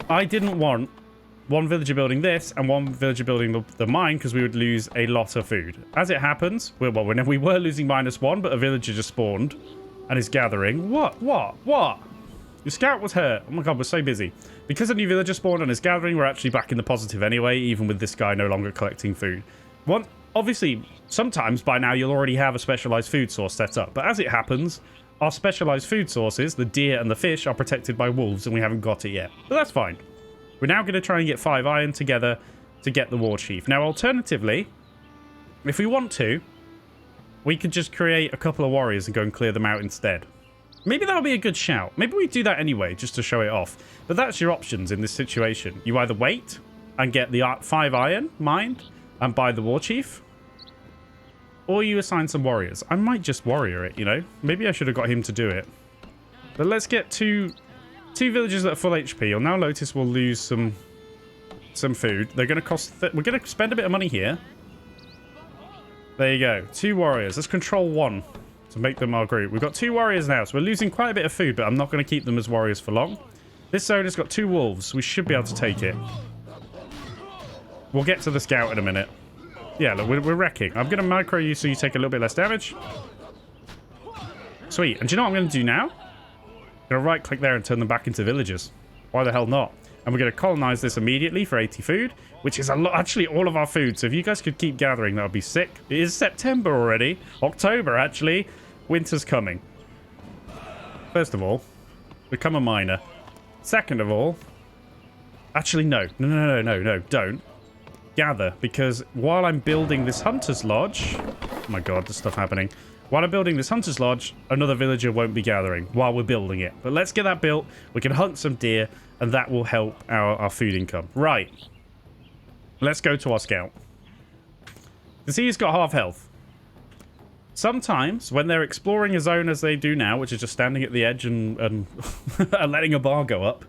I didn't want one villager building this and one villager building the mine because we would lose a lot of food. As it happens, we were losing -1, but a villager just spawned and is gathering. What? Your scout was hurt. Oh my god, we're so busy. Because a new villager spawned and is gathering, we're actually back in the positive anyway, even with this guy no longer collecting food. Obviously, sometimes by now you'll already have a specialized food source set up, but as it happens, our specialized food sources, the deer and the fish, are protected by wolves and we haven't got it yet. But that's fine. We're now going to try and get 5 iron together to get the war chief. Now, alternatively, if we want to, we could just create a couple of warriors and go and clear them out instead. Maybe that'll be a good shout. Maybe we do that anyway, just to show it off. But that's your options in this situation. You either wait and get the 5 iron mined and buy the war chief, or you assign some warriors. I might just warrior it, you know? Maybe I should have got him to do it. But let's get two villagers that are full HP. You'll now notice we'll lose some food. They're going to cost... we're going to spend a bit of money here. There you go. 2 warriors. Let's control 1 to make them our group. We've got 2 warriors now, so we're losing quite a bit of food, but I'm not going to keep them as warriors for long. This zone has got 2 wolves. We should be able to take it. We'll get to the scout in a minute. Yeah, look, we're wrecking. I'm going to micro you so you take a little bit less damage. Sweet. And do you know what I'm going to do now? I'm going to right-click there and turn them back into villagers. Why the hell not? And we're going to colonize this immediately for 80 food, which is a lot, actually all of our food. So if you guys could keep gathering, that would be sick. It is September already. October, actually. Winter's coming. First of all, become a miner. Second of all, actually, no, don't. Gather, because while I'm building this hunter's lodge... oh my god, there's stuff happening. While I'm building this hunter's lodge, another villager won't be gathering while we're building it. But let's get that built. We can hunt some deer, and that will help our food income. Right. Let's go to our scout. You can see he's got half health. Sometimes, when they're exploring a zone as they do now, which is just standing at the edge and and letting a bar go up,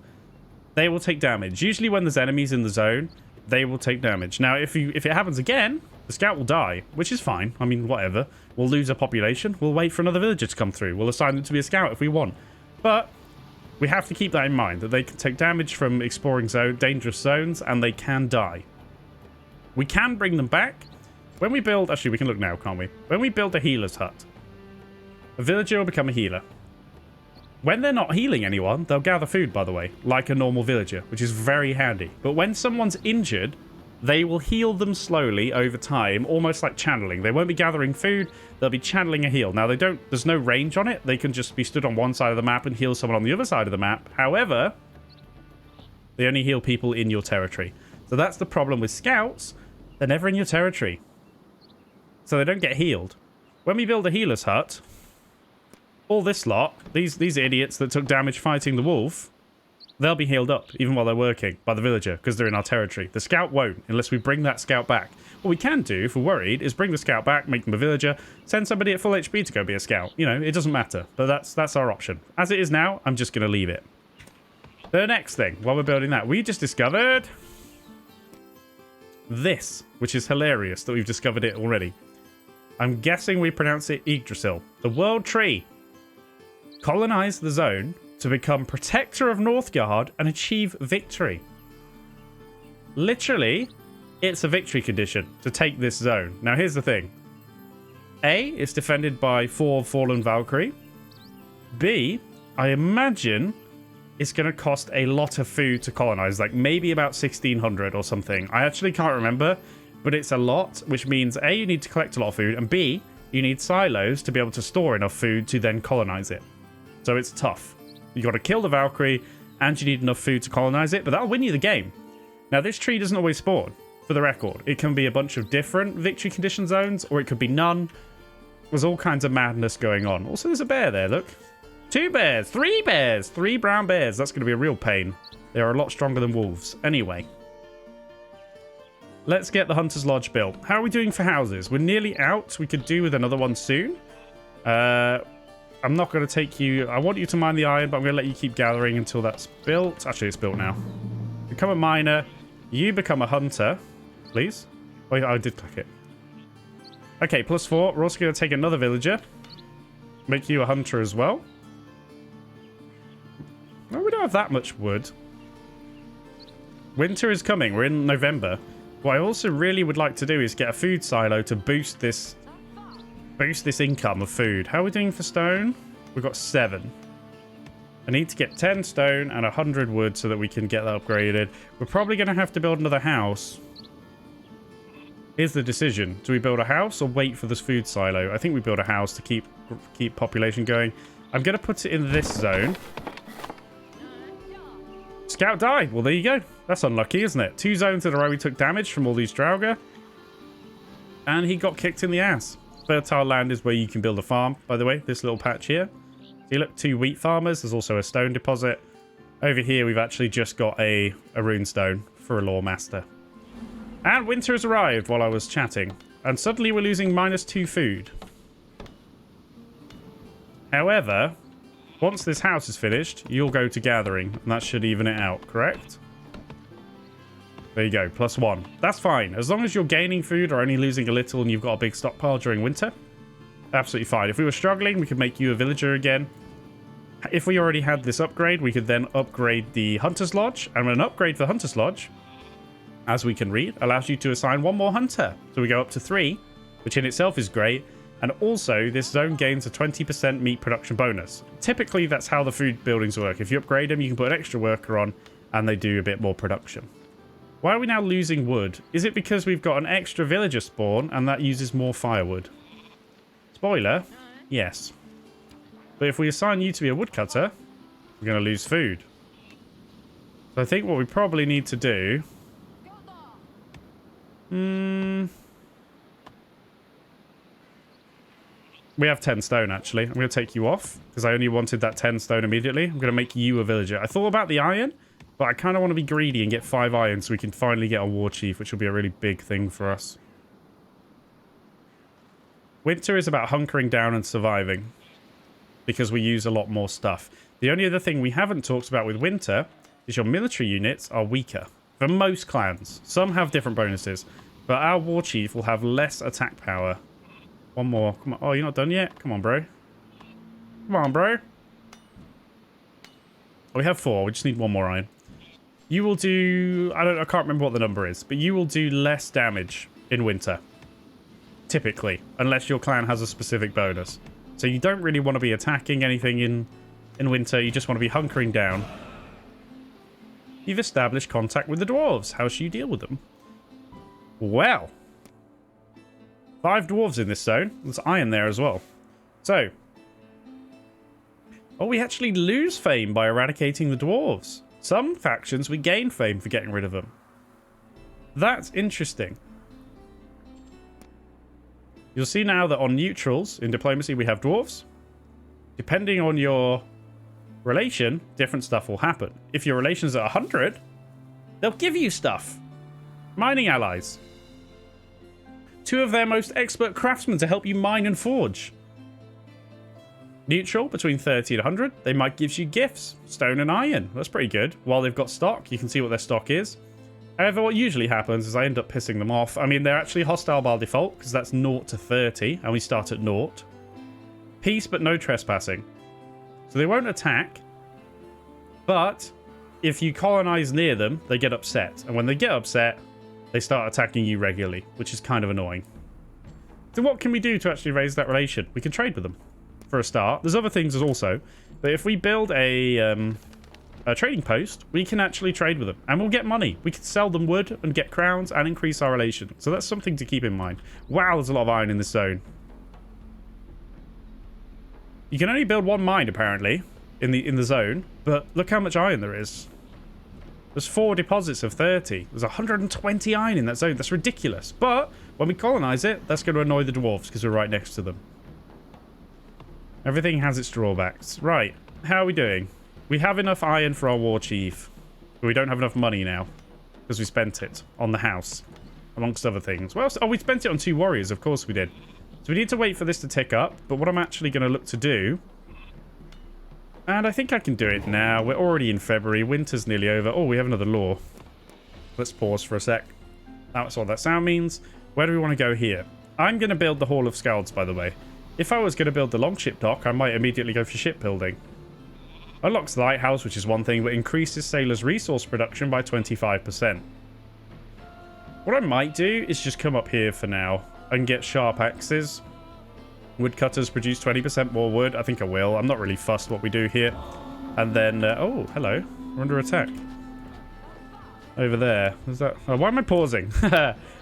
they will take damage. Usually when there's enemies in the zone, they will take damage. Now, if it happens again, the scout will die, which is fine. I mean, whatever. We'll lose a population. We'll wait for another villager to come through. We'll assign them to be a scout if we want. But we have to keep that in mind, that they can take damage from exploring dangerous zones, and they can die. We can bring them back. When we build... actually, we can look now, can't we? When we build a healer's hut, a villager will become a healer. When they're not healing anyone, they'll gather food, by the way, like a normal villager, which is very handy. But when someone's injured, they will heal them slowly over time, almost like channeling. They won't be gathering food, they'll be channeling a heal. Now, there's no range on it. They can just be stood on one side of the map and heal someone on the other side of the map. However, they only heal people in your territory. So that's the problem with scouts. They're never in your territory. So they don't get healed. When we build a healer's hut... all this lot, these idiots that took damage fighting the wolf, they'll be healed up, even while they're working, by the villager, because they're in our territory. The scout won't, unless we bring that scout back. What we can do, if we're worried, is bring the scout back, make them a villager, send somebody at full HP to go be a scout. You know, it doesn't matter, but that's our option. As it is now, I'm just going to leave it. The next thing, while we're building that, we just discovered this, which is hilarious that we've discovered it already. I'm guessing we pronounce it Yggdrasil. The World Tree. Colonize the zone to become protector of Northgard and achieve victory. Literally, it's a victory condition to take this zone. Now, here's the thing. A, it's defended by 4 Fallen Valkyrie. B, I imagine it's going to cost a lot of food to colonize, like maybe about 1,600 or something. I actually can't remember, but it's a lot, which means A, you need to collect a lot of food, and B, you need silos to be able to store enough food to then colonize it. So it's tough. You got to kill the Valkyrie, and you need enough food to colonize it, but that'll win you the game. Now, this tree doesn't always spawn, for the record. It can be a bunch of different victory condition zones, or it could be none. There's all kinds of madness going on. Also, there's a bear there, look. 2 bears, 3 bears, 3 brown bears. That's going to be a real pain. They are a lot stronger than wolves. Anyway. Let's get the Hunter's Lodge built. How are we doing for houses? We're nearly out. We could do with another one soon. I'm not going to take you... I want you to mine the iron, but I'm going to let you keep gathering until that's built. Actually, it's built now. Become a miner. You become a hunter. Please. Wait, I did click it. Okay, +4. We're also going to take another villager. Make you a hunter as well. Well, we don't have that much wood. Winter is coming. We're in November. What I also really would like to do is get a food silo to boost this income of food. How are we doing for stone? We've got 7. I need to get 10 stone and 100 wood so that we can get that upgraded. We're probably going to have to build another house. Here's the decision. Do we build a house or wait for this food silo? I think we build a house to keep population going. I'm going to put it in this zone. Scout died. Well, there you go. That's unlucky, isn't it? 2 zones in a row we took damage from all these Draugr. And he got kicked in the ass. Fertile land is where you can build a farm, by the way. This little patch here. You look, 2 wheat farmers. There's also a stone deposit. Over here, we've actually just got a rune stone for a lore master. And winter has arrived while I was chatting. And suddenly we're losing -2 food. However, once this house is finished, you'll go to gathering. And that should even it out, correct? There you go, +1. That's fine. As long as you're gaining food or only losing a little and you've got a big stockpile during winter. Absolutely fine. If we were struggling, we could make you a villager again. If we already had this upgrade, we could then upgrade the Hunter's Lodge. And an upgrade for the Hunter's Lodge, as we can read, allows you to assign 1 more hunter. So we go up to 3, which in itself is great. And also, this zone gains a 20% meat production bonus. Typically, that's how the food buildings work. If you upgrade them, you can put an extra worker on, and they do a bit more production. Why are we now losing wood? Is it because we've got an extra villager spawn, and that uses more firewood? Spoiler, yes. But if we assign you to be a woodcutter, we're going to lose food. So I think what we probably need to do... We have 10 stone, actually. I'm going to take you off, because I only wanted that 10 stone immediately. I'm going to make you a villager. I thought about the iron, but I kind of want to be greedy and get 5 iron so we can finally get a war chief, which will be a really big thing for us. Winter is about hunkering down and surviving, because we use a lot more stuff. The only other thing we haven't talked about with winter is your military units are weaker. For most clans. Some have different bonuses, but our war chief will have less attack power. 1 more. Come on. Oh, you're not done yet? Come on, bro. Come on, bro. We have 4. We just need 1 more iron. You will do... I can't remember what the number is, but you will do less damage in winter. Typically. Unless your clan has a specific bonus. So you don't really want to be attacking anything in winter. You just want to be hunkering down. You've established contact with the dwarves. How should you deal with them? Well... 5 dwarves in this zone. There's iron there as well. So. Oh, we actually lose fame by eradicating the dwarves. Some factions, we gain fame for getting rid of them. That's interesting. You'll see now that on neutrals, in diplomacy, we have dwarves. Depending on your relation, different stuff will happen. If your relation's at 100, they'll give you stuff. Mining allies. 2 of their most expert craftsmen to help you mine and forge. Neutral, between 30 and 100, they might give you gifts. Stone and iron. That's pretty good. While they've got stock, you can see what their stock is. However, what usually happens is I end up pissing them off. I mean, they're actually hostile by default, because that's 0 to 30, and we start at 0. Peace, but no trespassing. So they won't attack. But if you colonize near them, they get upset. And when they get upset... they start attacking you regularly, which is kind of annoying. So what can we do to actually raise that relation? We can trade with them, for a start. There's other things also, but if we build a trading post, we can actually trade with them, and we'll get money. We can sell them wood and get crowns and increase our relation. So that's something to keep in mind. Wow, there's a lot of iron in this zone. You can only build 1 mine, apparently, in the zone, but look how much iron there is. There's 4 deposits of 30. There's 120 iron in that zone. That's ridiculous. But when we colonize it, that's going to annoy the dwarves because we're right next to them. Everything has its drawbacks. Right. How are we doing? We have enough iron for our war chief. But we don't have enough money now because we spent it on the house, amongst other things. What else? Oh, we spent it on 2 warriors. Of course we did. So we need to wait for this to tick up. But what I'm actually going to look to do... And I think I can do it now. We're already in February. Winter's nearly over. Oh, we have another law. Let's pause for a sec. That's what that sound means. Where do we want to go here? I'm going to build the Hall of Scowls, by the way. If I was going to build the longship dock, I might immediately go for shipbuilding. Unlocks the lighthouse, which is one thing, but increases sailors' resource production by 25%. What I might do is just come up here for now and get sharp axes. Woodcutters produce 20% more wood. I think I will. I'm not really fussed what we do here. And then... oh, hello. We're under attack. Over there. Is that... oh, why am I pausing?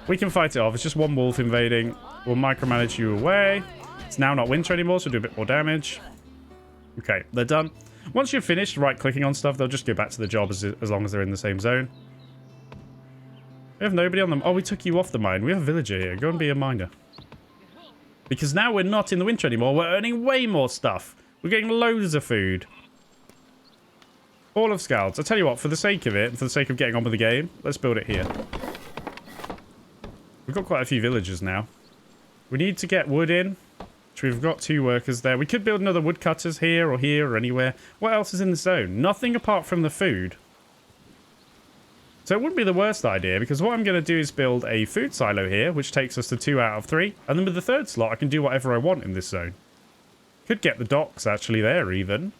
We can fight it off. It's just one wolf invading. We'll micromanage you away. It's now not winter anymore, so do a bit more damage. Okay, they're done. Once you're finished right-clicking on stuff, they'll just go back to the job as long as they're in the same zone. We have nobody on them. Oh, we took you off the mine. We have a villager here. Go and be a miner. Because now we're not in the winter anymore. We're earning way more stuff. We're getting loads of food. All of Scowls. I'll tell you what, for the sake of it, and for the sake of getting on with the game, let's build it here. We've got quite a few villagers now. We need to get wood in, which we've got 2 workers there. We could build another woodcutters here or anywhere. What else is in the zone? Nothing apart from the food. So it wouldn't be the worst idea, because what I'm going to do is build a food silo here, which takes us to 2 out of 3. And then with the 3rd slot, I can do whatever I want in this zone. Could get the docks actually there even.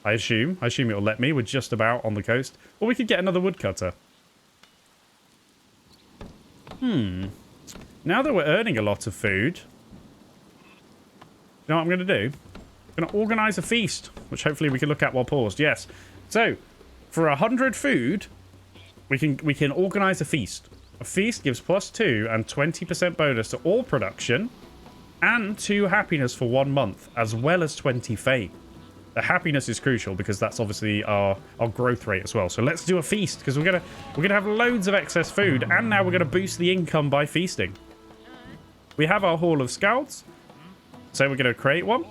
I assume. It'll let me. We're just about on the coast. Or we could get another woodcutter. Now that we're earning a lot of food, you know what I'm going to do? I'm going to organise a feast, which hopefully we can look at while paused. Yes. So, for 100 food... We can organise a feast. A feast gives +2 and 20% bonus to all production and 2 happiness for 1 month, as well as 20 fame. The happiness is crucial because that's obviously our growth rate as well. So let's do a feast because we're gonna have loads of excess food, and now we're gonna boost the income by feasting. We have our Hall of Scouts, so we're gonna create one.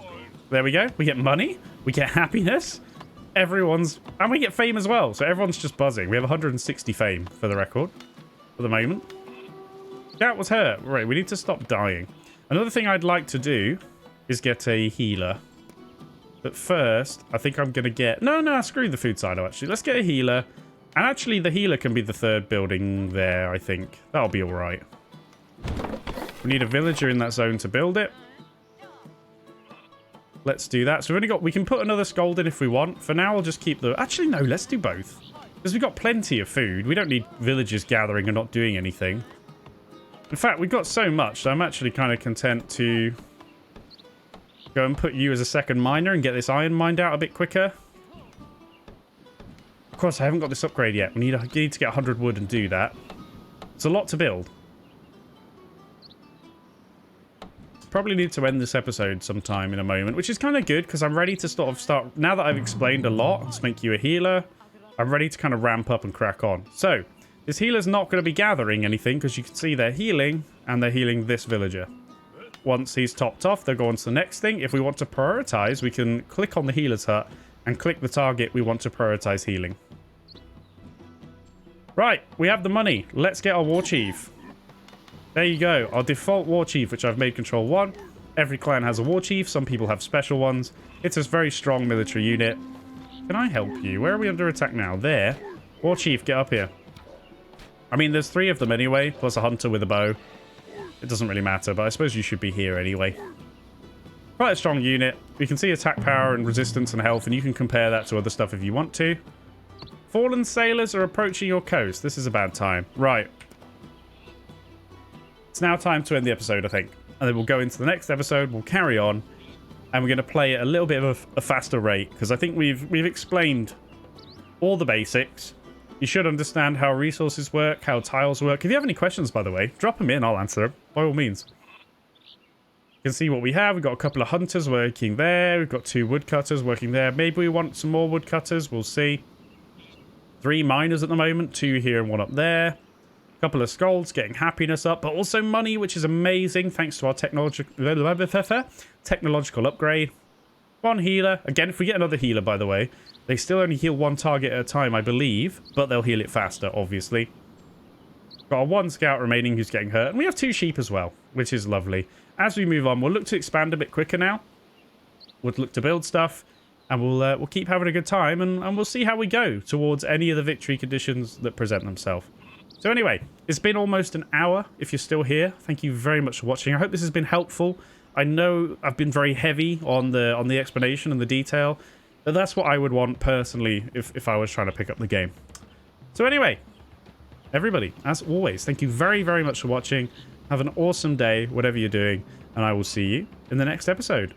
There we go. We get money. We get happiness. And we get fame as well, so everyone's just buzzing. We have 160 fame for the record for the moment. That was hurt. Right, we need to stop dying. Another thing I'd like to do is get a healer. But first, I think I'm going to get... No, screw the food silo, actually. Let's get a healer. And actually, the healer can be the 3rd building there, I think. That'll be all right. We need a villager in that zone to build it. Let's do that. So we've only got... We can put another scold in if we want. For now, I'll just keep the... Actually, no, let's do both. Because we've got plenty of food. We don't need villagers gathering and not doing anything. In fact, we've got so much, so I'm actually kind of content to go and put you as a 2nd miner and get this iron mined out a bit quicker. Of course, I haven't got this upgrade yet. We need to get 100 wood and do that. It's a lot to build. Probably need to end this episode sometime in a moment, which is kind of good because I'm ready to sort of start... Now that I've explained a lot, let's make you a healer. I'm ready to kind of ramp up and crack on. So, this healer's not going to be gathering anything because you can see they're healing, and they're healing this villager. Once he's topped off, they'll go on to the next thing. If we want to prioritize, we can click on the healer's hut and click the target we want to prioritize healing. Right, we have the money. Let's get our war chief. There you go, our default war chief, which I've made control 1. Every clan has a war chief, some people have special ones. It's a very strong military unit. Can I help you? Where are we under attack now? There. War chief, get up here. I mean, there's 3 of them anyway, plus a hunter with a bow. It doesn't really matter, but I suppose you should be here anyway. Quite a strong unit. We can see attack power and resistance and health, and you can compare that to other stuff if you want to. Fallen sailors are approaching your coast. This is a bad time. Right. It's now time to end the episode, I think. And then we'll go into the next episode, we'll carry on, and we're going to play at a little bit of a faster rate, because I think we've explained all the basics. You should understand how resources work, how tiles work. If you have any questions, by the way, drop them in, I'll answer them, by all means. You can see what we have. We've got a couple of hunters working there. We've got 2 woodcutters working there. Maybe we want some more woodcutters, we'll see. 3 miners at the moment, 2 here and 1 up there. Couple of scolds getting happiness up, but also money, which is amazing thanks to our technological upgrade. 1 healer. Again, if we get another healer, by the way, they still only heal 1 target at a time, I believe, but they'll heal it faster, obviously. Got our 1 scout remaining who's getting hurt, and we have 2 sheep as well, which is lovely. As we move on, we'll look to expand a bit quicker now. We'll look to build stuff. and we'll keep having a good time, and we'll see how we go towards any of the victory conditions that present themselves. So anyway, it's been almost an hour. If you're still here, thank you very much for watching. I hope this has been helpful. I know I've been very heavy on the explanation and the detail, but that's what I would want personally if I was trying to pick up the game. So anyway, everybody, as always, thank you very, very much for watching. Have an awesome day, whatever you're doing, and I will see you in the next episode.